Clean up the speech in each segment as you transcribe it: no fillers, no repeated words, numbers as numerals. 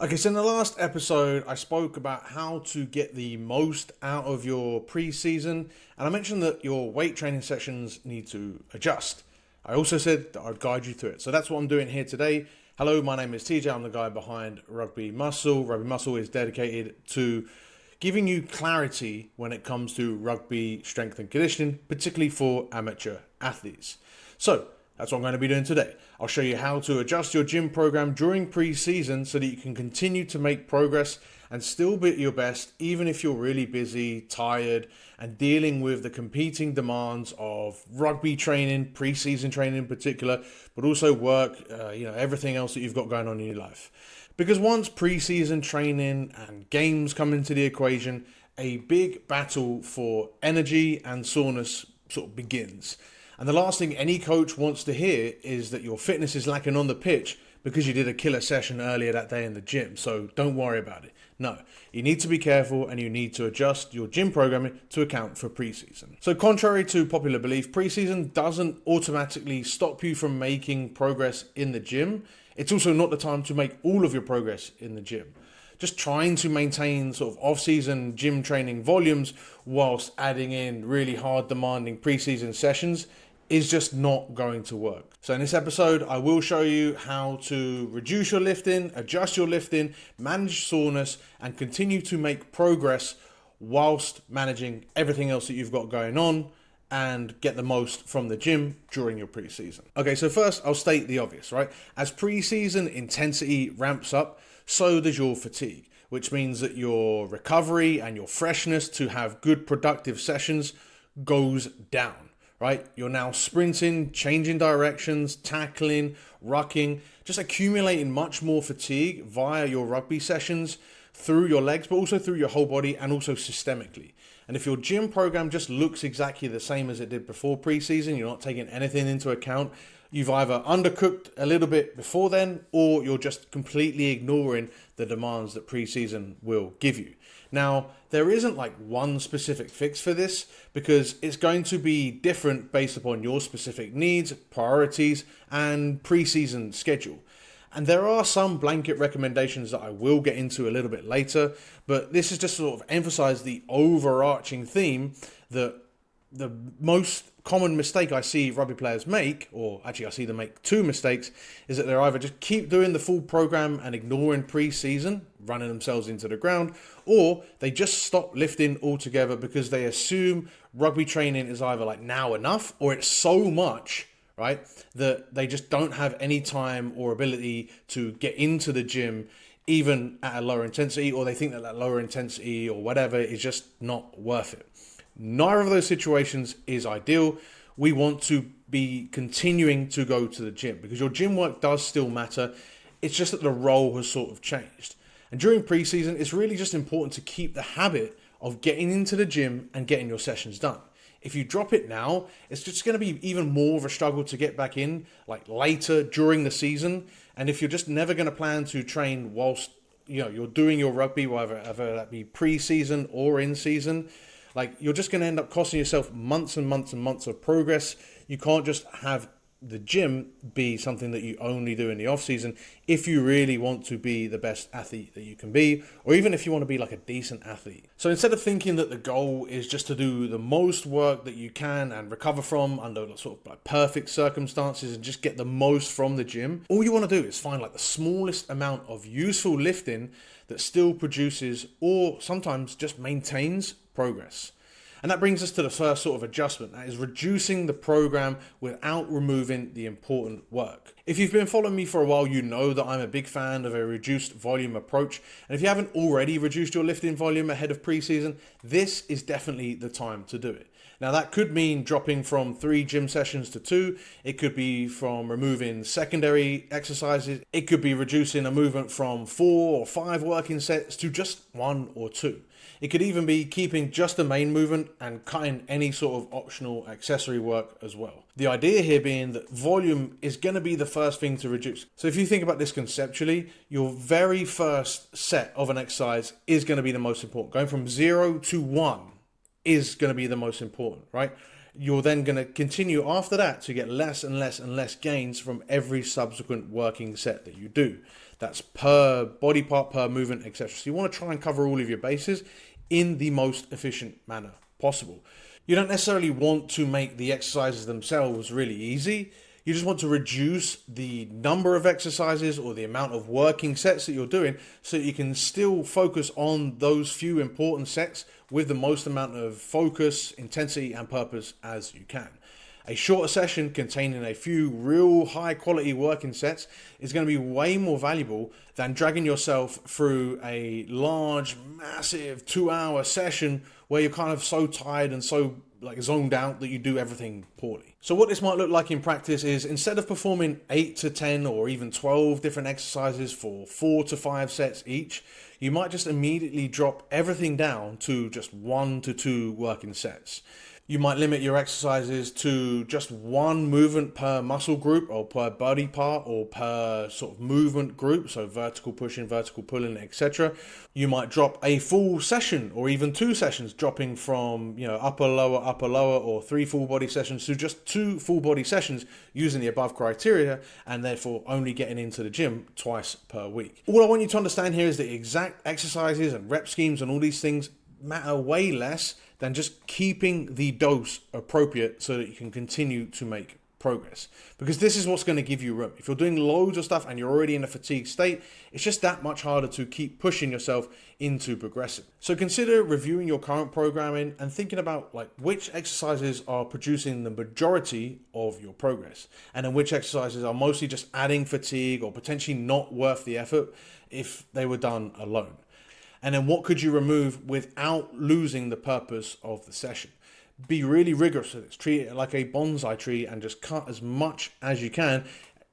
Okay, so in the last episode, I spoke about how to get the most out of your preseason, and I mentioned that your weight training sessions need to adjust. I also said that I'd guide you through it. So that's what I'm doing here today. Hello, my name is TJ. I'm the guy behind Rugby Muscle. Rugby Muscle is dedicated to giving you clarity when it comes to rugby strength and conditioning, particularly for amateur athletes. So, that's what I'm going to be doing today. I'll show you how to adjust your gym program during pre-season so that you can continue to make progress and still be at your best, even if you're really busy, tired, and dealing with the competing demands of rugby training, pre-season training in particular, but also work, everything else that you've got going on in your life. Because once pre-season training and games come into the equation, a big battle for energy and soreness sort of begins. And the last thing any coach wants to hear is that your fitness is lacking on the pitch because you did a killer session earlier that day in the gym. So don't worry about it. No, you need to be careful and you need to adjust your gym programming to account for preseason. So contrary to popular belief, preseason doesn't automatically stop you from making progress in the gym. It's also not the time to make all of your progress in the gym. Just trying to maintain sort of off-season gym training volumes whilst adding in really hard demanding preseason sessions is just not going to work. So in this episode, I will show you how to reduce your lifting, adjust your lifting, manage soreness, and continue to make progress whilst managing everything else that you've got going on and get the most from the gym during your preseason. Okay, so first I'll state the obvious, right? As preseason intensity ramps up, so does your fatigue, which means that your recovery and your freshness to have good productive sessions goes down. Right? You're now sprinting, changing directions, tackling, rucking, just accumulating much more fatigue via your rugby sessions through your legs, but also through your whole body and also systemically. And if your gym program just looks exactly the same as it did before preseason, you're not taking anything into account, you've either undercooked a little bit before then, or you're just completely ignoring the demands that preseason will give you. Now, there isn't like one specific fix for this because it's going to be different based upon your specific needs, priorities, and preseason schedule. And there are some blanket recommendations that I will get into a little bit later, but this is just to sort of emphasize the overarching theme that the most common mistake I see rugby players make, or actually I see them make two mistakes, is that they're either just keep doing the full program and ignoring pre-season, running themselves into the ground, or they just stop lifting altogether because they assume rugby training is either like now enough or it's so much, right, that they just don't have any time or ability to get into the gym even at a lower intensity, or they think that lower intensity or whatever is just not worth it. Neither of those situations is ideal. We want to be continuing to go to the gym because your gym work does still matter. It's just that the role has sort of changed. And during preseason, it's really just important to keep the habit of getting into the gym and getting your sessions done. If you drop it now, it's just going to be even more of a struggle to get back in like later during the season. And if you're just never going to plan to train whilst you're doing your rugby, whether that be preseason or in season, like you're just going to end up costing yourself months and months and months of progress. You can't just have the gym be something that you only do in the off season if you really want to be the best athlete that you can be, or even if you want to be like a decent athlete. So instead of thinking that the goal is just to do the most work that you can and recover from under sort of like perfect circumstances and just get the most from the gym, all you want to do is find like the smallest amount of useful lifting that still produces or sometimes just maintains progress. And that brings us to the first sort of adjustment, that is reducing the program without removing the important work. If you've been following me for a while, you know that I'm a big fan of a reduced volume approach. And if you haven't already reduced your lifting volume ahead of preseason, this is definitely the time to do it. Now that could mean dropping from 3 gym sessions to 2. It could be from removing secondary exercises. It could be reducing a movement from 4 or 5 working sets to just 1 or 2. It could even be keeping just the main movement and cutting any sort of optional accessory work as well. The idea here being that volume is going to be the first thing to reduce. So if you think about this conceptually, your very first set of an exercise is going to be the most important. Going from 0 to 1 is going to be the most important, right? You're then going to continue after that to get less and less and less gains from every subsequent working set that you do. That's per body part, per movement, etc. So you want to try and cover all of your bases in the most efficient manner possible. You don't necessarily want to make the exercises themselves really easy. You just want to reduce the number of exercises or the amount of working sets that you're doing so that you can still focus on those few important sets with the most amount of focus, intensity, and purpose as you can. A shorter session containing a few real high quality working sets is going to be way more valuable than dragging yourself through a large, massive 2-hour session where you're kind of so tired and so zoned out that you do everything poorly. So what this might look like in practice is, instead of performing 8 to 10 or even 12 different exercises for 4 to 5 sets each, you might just immediately drop everything down to just 1 to 2 working sets. You might limit your exercises to just one movement per muscle group or per body part or per sort of movement group, so vertical pushing, vertical pulling, etc. You might drop a full session or even 2 sessions, dropping from upper lower or 3 full body sessions to just 2 full body sessions using the above criteria, and therefore only getting into the gym twice per week. All I want you to understand here is the exact exercises and rep schemes and all these things matter way less than just keeping the dose appropriate so that you can continue to make progress. Because this is what's going to give you room. If you're doing loads of stuff and you're already in a fatigued state, it's just that much harder to keep pushing yourself into progressing. So consider reviewing your current programming and thinking about which exercises are producing the majority of your progress, and then which exercises are mostly just adding fatigue or potentially not worth the effort if they were done alone. And then what could you remove without losing the purpose of the session? Be really rigorous with this. Treat it like a bonsai tree and just cut as much as you can,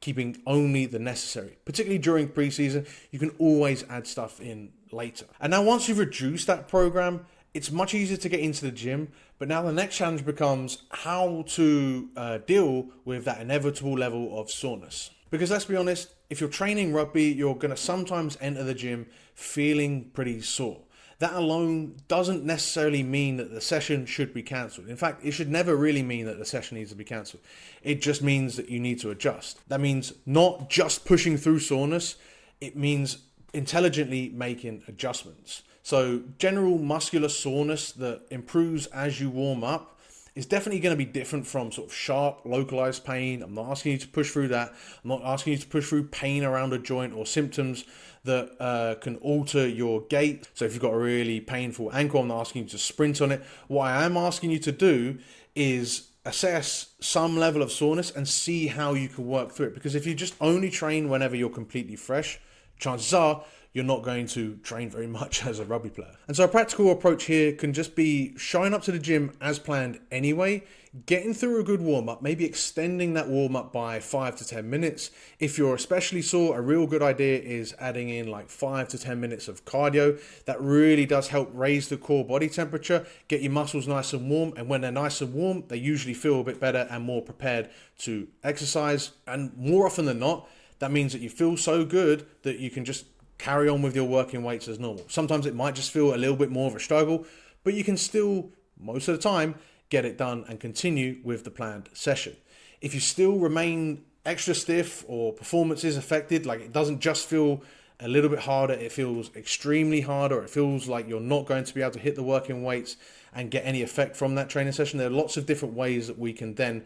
keeping only the necessary. Particularly during preseason, you can always add stuff in later. And now once you've reduced that program, it's much easier to get into the gym. But now the next challenge becomes how to deal with that inevitable level of soreness. Because let's be honest, if you're training rugby, you're going to sometimes enter the gym feeling pretty sore. That alone doesn't necessarily mean that the session should be cancelled. In fact, it should never really mean that the session needs to be cancelled. It just means that you need to adjust. That means not just pushing through soreness, it means intelligently making adjustments. So general muscular soreness that improves as you warm up is definitely going to be different from sort of sharp, localized pain. I'm not asking you to push through that. I'm not asking you to push through pain around a joint or symptoms that can alter your gait. So if you've got a really painful ankle, I'm not asking you to sprint on it. What I am asking you to do is assess some level of soreness and see how you can work through it. Because if you just only train whenever you're completely fresh, chances are you're not going to train very much as a rugby player. And so a practical approach here can just be showing up to the gym as planned anyway, getting through a good warm-up, maybe extending that warm-up by 5 to 10 minutes. If you're especially sore, a real good idea is adding in 5 to 10 minutes of cardio. That really does help raise the core body temperature, get your muscles nice and warm, and when they're nice and warm, they usually feel a bit better and more prepared to exercise. And more often than not, that means that you feel so good that you can just carry on with your working weights as normal. Sometimes it might just feel a little bit more of a struggle, but you can still, most of the time, get it done and continue with the planned session. If you still remain extra stiff or performance is affected, it doesn't just feel a little bit harder, it feels extremely hard, or it feels like you're not going to be able to hit the working weights and get any effect from that training session, there are lots of different ways that we can then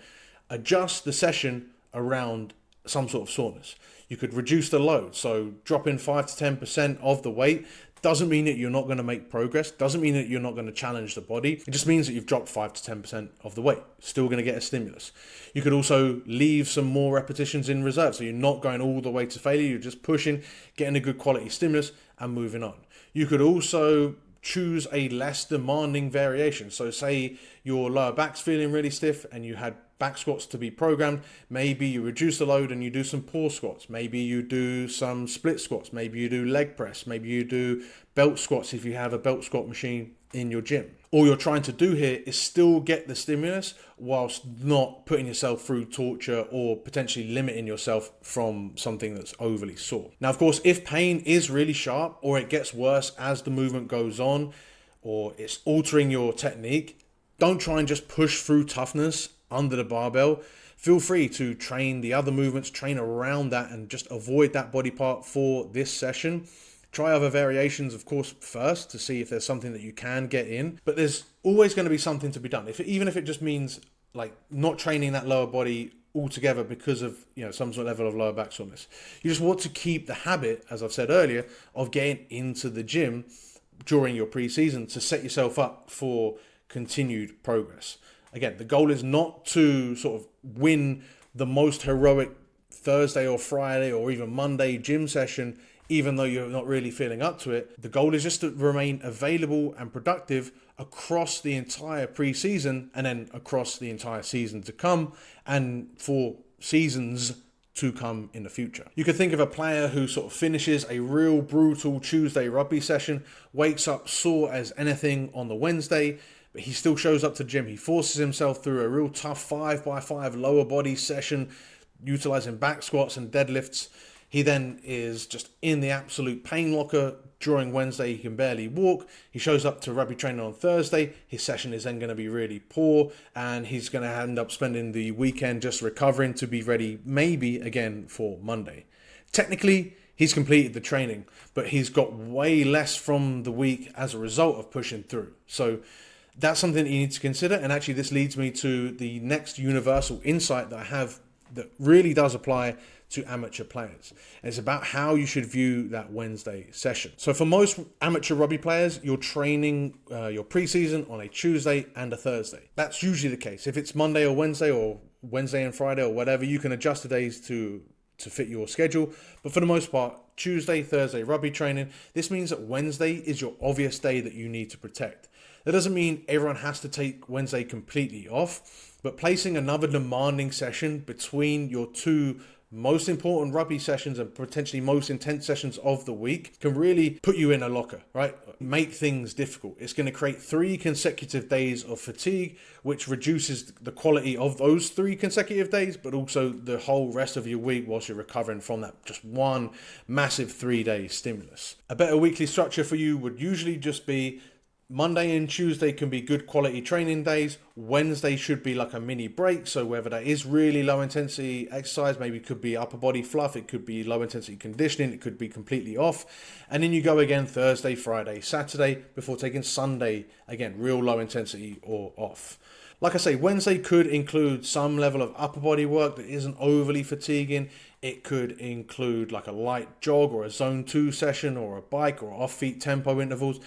adjust the session around some sort of soreness. You could reduce the load, so drop in 5 to 10% of the weight. Doesn't mean that you're not going to make progress, doesn't mean that you're not going to challenge the body. It just means that you've dropped 5 to 10% of the weight. Still going to get a stimulus. You could also leave some more repetitions in reserve, so you're not going all the way to failure, you're just pushing, getting a good quality stimulus and moving on. You could also choose a less demanding variation. So say your lower back's feeling really stiff and you had back squats to be programmed, maybe you reduce the load and you do some pause squats, maybe you do some split squats, maybe you do leg press, maybe you do belt squats if you have a belt squat machine in your gym. All you're trying to do here is still get the stimulus whilst not putting yourself through torture or potentially limiting yourself from something that's overly sore. Now, of course, if pain is really sharp or it gets worse as the movement goes on or it's altering your technique, don't try and just push through toughness under the barbell. feel free to train the other movements, train around that, and just avoid that body part for this session. Try other variations, of course, first to see if there's something that you can get in. But there's always going to be something to be done. Even if it just means like not training that lower body altogether because of some sort of level of lower back soreness. You just want to keep the habit, as I've said earlier, of getting into the gym during your pre-season to set yourself up for continued progress. Again, the goal is not to sort of win the most heroic Thursday or Friday or even Monday gym session, even though you're not really feeling up to it. The goal is just to remain available and productive across the entire pre-season and then across the entire season to come and for seasons to come in the future. You could think of a player who sort of finishes a real brutal Tuesday rugby session, wakes up sore as anything on the Wednesday, but he still shows up to the gym. He forces himself through a real tough 5x5 lower body session, utilizing back squats and deadlifts. He then is just in the absolute pain locker during Wednesday. He can barely walk. He shows up to rugby training on Thursday. His session is then going to be really poor, and he's going to end up spending the weekend just recovering to be ready maybe again for Monday. Technically, he's completed the training, but he's got way less from the week as a result of pushing through. So that's something that you need to consider. And actually, this leads me to the next universal insight that I have that really does apply to amateur players. And it's about how you should view that Wednesday session. So for most amateur rugby players, you're training your preseason on a Tuesday and a Thursday. That's usually the case. If it's Monday or Wednesday and Friday or whatever, you can adjust the days to fit your schedule. But for the most part, Tuesday, Thursday, rugby training. This means that Wednesday is your obvious day that you need to protect. That doesn't mean everyone has to take Wednesday completely off, but placing another demanding session between your two most important rugby sessions and potentially most intense sessions of the week can really put you in a locker, right? Make things difficult. It's going to create 3 consecutive days of fatigue, which reduces the quality of those 3 consecutive days, but also the whole rest of your week whilst you're recovering from that just one massive 3-day stimulus. A better weekly structure for you would usually just be Monday and Tuesday can be good quality training days. Wednesday should be like a mini break. So whether that is really low intensity exercise, maybe it could be upper body fluff, it could be low intensity conditioning, it could be completely off. And then you go again Thursday, Friday, Saturday before taking Sunday, again, real low intensity or off. Like I say, Wednesday could include some level of upper body work that isn't overly fatiguing. It could include like a light jog or a zone 2 session or a bike or off-feet tempo intervals.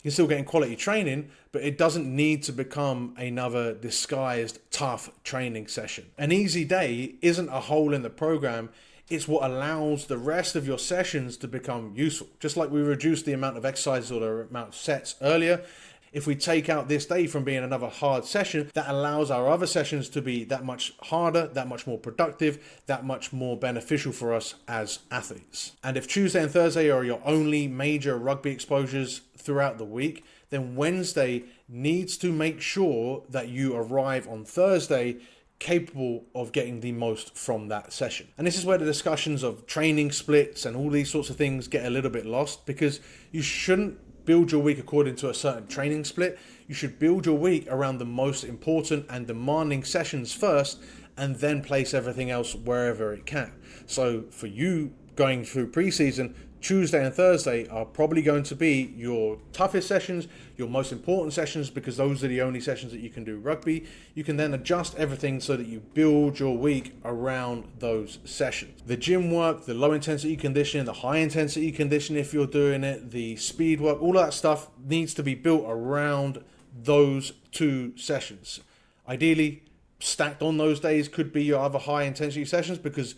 You're still getting quality training, but it doesn't need to become another disguised tough training session. An easy day isn't a hole in the program. It's what allows the rest of your sessions to become useful. Just like we reduced the amount of exercises or the amount of sets earlier, if we take out this day from being another hard session, that allows our other sessions to be that much harder, that much more productive, that much more beneficial for us as athletes. And if Tuesday and Thursday are your only major rugby exposures throughout the week, then Wednesday needs to make sure that you arrive on Thursday capable of getting the most from that session. And this is where the discussions of training splits and all these sorts of things get a little bit lost, because you shouldn't build your week according to a certain training split. You should build your week around the most important and demanding sessions first, and then place everything else wherever it can. So for you going through preseason, Tuesday and Thursday are probably going to be your toughest sessions, your most important sessions, because those are the only sessions that you can do rugby. You can then adjust everything so that you build your week around those sessions. The gym work, the low intensity conditioning, the high intensity conditioning if you're doing it, the speed work, all that stuff needs to be built around those 2 sessions. Ideally, stacked on those days could be your other high intensity sessions, because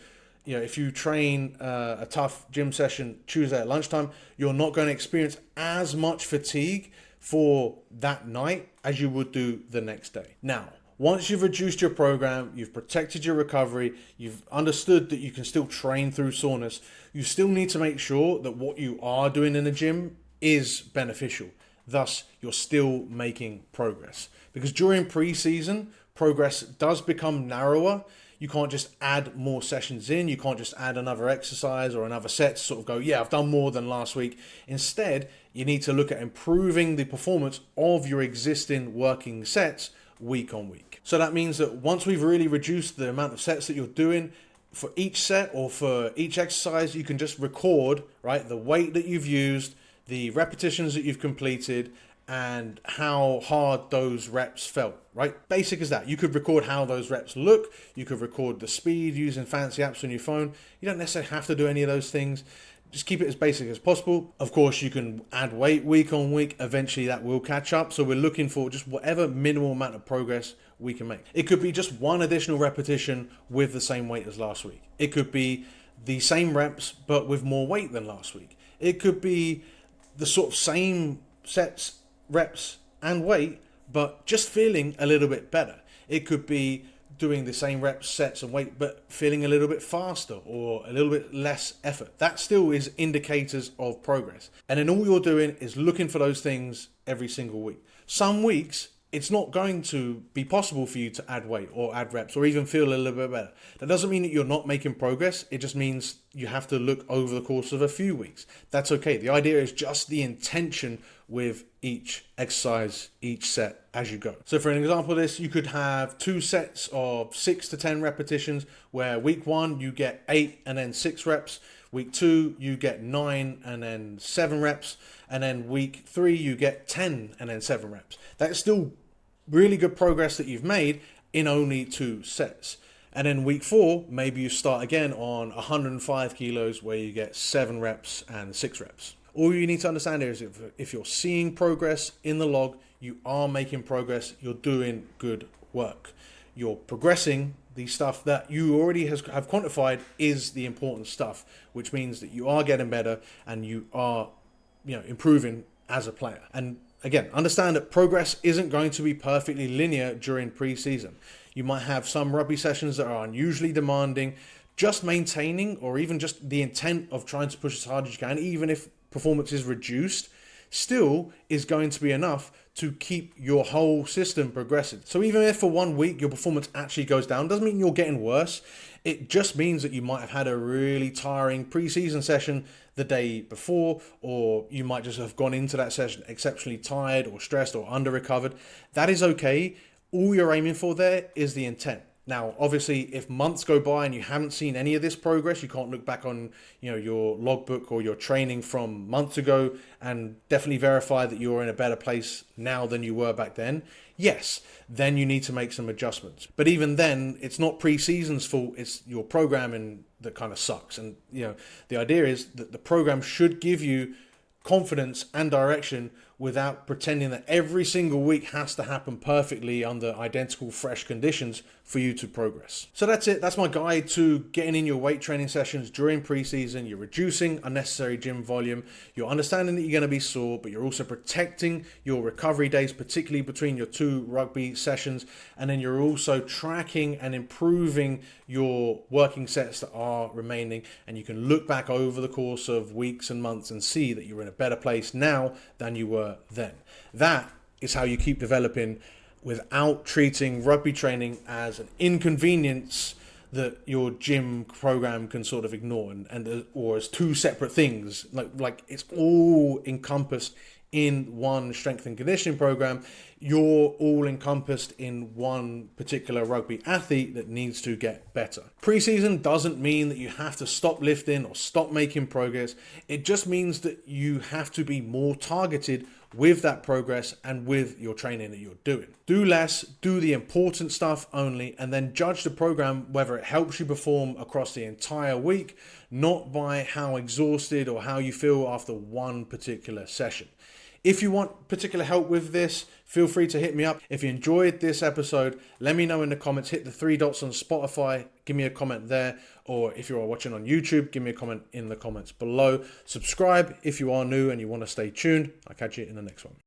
if you train a tough gym session Tuesday at lunchtime, you're not going to experience as much fatigue for that night as you would do the next day. Now, once you've reduced your program, you've protected your recovery, you've understood that you can still train through soreness, you still need to make sure that what you are doing in the gym is beneficial. Thus, you're still making progress. Because during pre-season, progress does become narrower. You can't just add more sessions in. You can't just add another exercise or another set to sort of go, yeah, I've done more than last week. Instead, you need to look at improving the performance of your existing working sets week on week. So that means that once we've really reduced the amount of sets that you're doing, for each set or for each exercise, you can just record, right, the weight that you've used, the repetitions that you've completed, and how hard those reps felt, right? Basic as that. You could record how those reps look. You could record the speed using fancy apps on your phone. You don't necessarily have to do any of those things. Just keep it as basic as possible. Of course, you can add weight week on week. Eventually that will catch up. So we're looking for just whatever minimal amount of progress we can make. It could be just one additional repetition with the same weight as last week. It could be the same reps, but with more weight than last week. It could be the sort of same sets, reps, and weight, but just feeling a little bit better. It could be doing the same reps, sets, and weight, but feeling a little bit faster or a little bit less effort. That still is indicators of progress. And then all you're doing is looking for those things every single week. Some weeks, it's not going to be possible for you to add weight or add reps or even feel a little bit better. That doesn't mean that you're not making progress. It just means you have to look over the course of a few weeks. That's okay. The idea is just the intention with each exercise, each set as you go. So for an example of this, you could have 2 sets of 6 to 10 repetitions where week 1 you get 8 and then 6 reps. Week 2 you get 9 and then 7 reps. And then week 3 you get 10 and then 7 reps. That's still really good progress that you've made in only 2 sets. And then week 4, maybe you start again on 105 kilos where you get 7 reps and 6 reps. All you need to understand here is if you're seeing progress in the log, you are making progress, you're doing good work. You're progressing. The stuff that you already have quantified is the important stuff, which means that you are getting better and you are, improving as a player. And again, understand that progress isn't going to be perfectly linear during pre-season. You might have some rugby sessions that are unusually demanding. Just maintaining or even just the intent of trying to push as hard as you can, even if performance is reduced, still is going to be enough to keep your whole system progressing. So even if for 1 week your performance actually goes down, doesn't mean you're getting worse. It just means that you might have had a really tiring pre-season session the day before, or you might just have gone into that session exceptionally tired or stressed or under-recovered. That is okay. All you're aiming for there is the intent. Now, obviously, if months go by and you haven't seen any of this progress, you can't look back on, your logbook or your training from months ago and definitely verify that you're in a better place now than you were back then. Yes, then you need to make some adjustments. But even then, it's not pre-season's fault. It's your programming that kind of sucks. And, the idea is that the program should give you confidence and direction without pretending that every single week has to happen perfectly under identical fresh conditions for you to progress. So that's it. That's my guide to getting in your weight training sessions during preseason. You're reducing unnecessary gym volume. You're understanding that you're going to be sore, but you're also protecting your recovery days, particularly between your 2 rugby sessions. And then you're also tracking and improving your working sets that are remaining. And you can look back over the course of weeks and months and see that you're in a better place now than you were then. That is how you keep developing without treating rugby training as an inconvenience that your gym program can sort of ignore or as 2 separate things. Like it's all encompassed in one strength and conditioning program. You're all encompassed in one particular rugby athlete that needs to get better. Preseason doesn't mean that you have to stop lifting or stop making progress. It just means that you have to be more targeted with that progress and with your training that you're doing. Do less, do the important stuff only, and then judge the program whether it helps you perform across the entire week, not by how exhausted or how you feel after one particular session. If you want particular help with this, feel free to hit me up. If you enjoyed this episode, let me know in the comments. Hit the 3 dots on Spotify, give me a comment there. Or if you are watching on YouTube, give me a comment in the comments below. Subscribe if you are new and you want to stay tuned. I'll catch you in the next one.